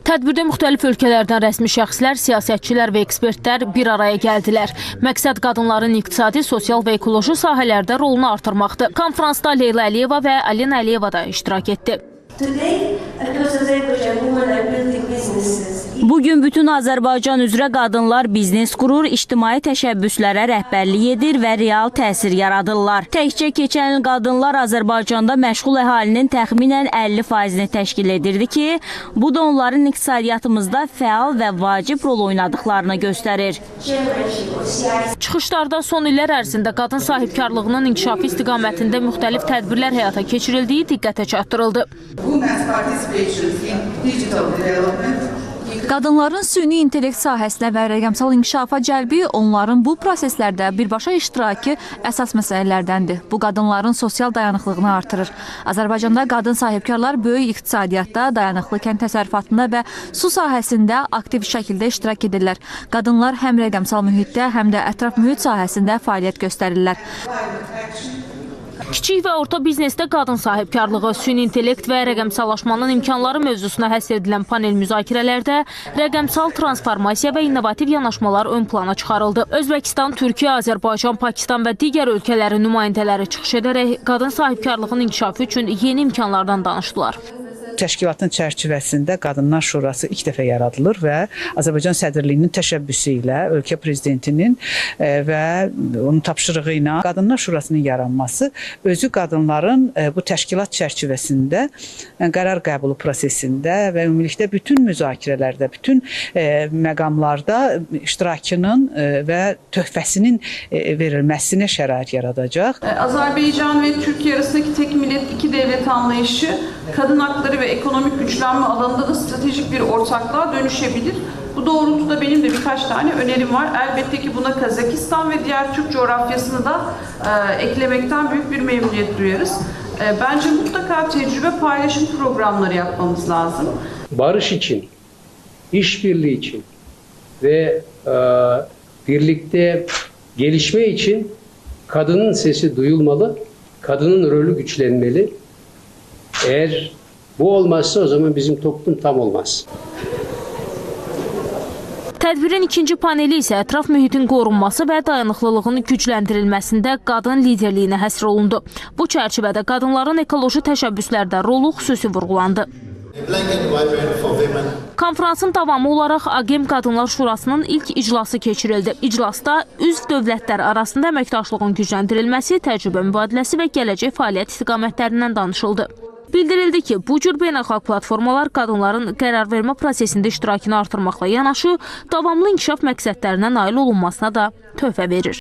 Tədbirdə müxtəlif ölkələrdən rəsmi şəxslər, siyasətçilər və ekspertlər bir araya gəldilər. Məqsəd qadınların iqtisadi, sosial və ekoloji sahələrdə rolunu artırmaqdır. Konfransda Leyla Əliyeva və Alina Əliyeva da iştirak etdi. Bugün bütün Azərbaycan üzrə qadınlar biznes qurur, ictimai təşəbbüslərə rəhbərlik edir və real təsir yaradırlar. Təkcə keçən il qadınlar Azərbaycanda məşğul əhalinin təxminən 50%-ni təşkil edirdi ki, bu da onların iqtisadiyyatımızda fəal və vacib rol oynadıqlarını göstərir. Çıxışlarda son illər ərzində qadın sahibkarlığının inkişafı istiqamətində müxtəlif tədbirlər həyata keçirildiyi diqqətə çatdırıldı. Qadınların süni intellekt sahəsinə və rəqəmsal inkişafa cəlbi onların bu proseslərdə birbaşa iştirakı əsas məsələlərdəndir. Bu, qadınların sosial dayanıqlığını artırır. Azərbaycanda qadın sahibkarlar böyük iqtisadiyyatda, dayanıqlı kənd təsərrüfatında və su sahəsində aktiv şəkildə iştirak edirlər. Qadınlar həm rəqəmsal mühitdə, həm də ətraf mühit sahəsində fəaliyyət göstərirlər. Kiçik və orta biznesdə qadın sahibkarlığı, süni intellekt və rəqəmsallaşmanın imkanları mövzusuna həsr edilən panel müzakirələrdə rəqəmsal transformasiya və innovativ yanaşmalar ön plana çıxarıldı. Özbəkistan, Türkiyə, Azərbaycan, Pakistan və digər ölkələrin nümayəndələri çıxış edərək qadın sahibkarlığının inkişafı üçün yeni imkanlardan danışdılar. Təşkilatın çərçivəsində Qadınlar Şurası ilk dəfə yaradılır və Azərbaycan sədrliyinin təşəbbüsü ilə ölkə prezidentinin və onun tapşırığı ilə Qadınlar Şurasının yaranması özü qadınların bu təşkilat çərçivəsində qərar qəbulu prosesində və ümumilikdə bütün müzakirələrdə, bütün məqamlarda iştirakının və töhfəsinin verilməsinə şərait yaradacaq. Azerbaycan ve Türkiye arasındaki tek millet iki devlet anlayışı kadın hakları ve ekonomik güçlenme alanında da stratejik bir ortaklığa dönüşebilir. Bu doğrultuda benim de birkaç tane önerim var. Elbette ki buna Kazakistan ve diğer Türk coğrafyasını da eklemekten büyük bir memnuniyet duyarız. Bence mutlaka tecrübe paylaşım programları yapmamız lazım. Barış için, işbirliği için ve birlikte gelişme için kadının sesi duyulmalı, kadının rolü güçlenmeli. Eğer bu olmazsa o zaman bizim toplum tam olmaz. Tədbirin ikinci paneli isə ətraf mühitin qorunması və dayanıqlılığının gücləndirilməsində qadın liderliyinə həsr olundu. Bu çərçivədə qadınların ekoloji təşəbbüslərdə rolu xüsusi vurğulandı. Konfransın davamı olaraq AQEM Qadınlar Şurasının ilk iclası keçirildi. İclasda üzv dövlətlər arasında əməkdaşlığın gücləndirilməsi, təcrübə mübadiləsi və gələcək fəaliyyət istiqamətlərindən danışıldı. Bildirildi ki, bu cür beynəlxalq platformalar qadınların qərar vermə prosesində iştirakını artırmaqla yanaşı, davamlı inkişaf məqsədlərinə nail olunmasına da töhfə verir.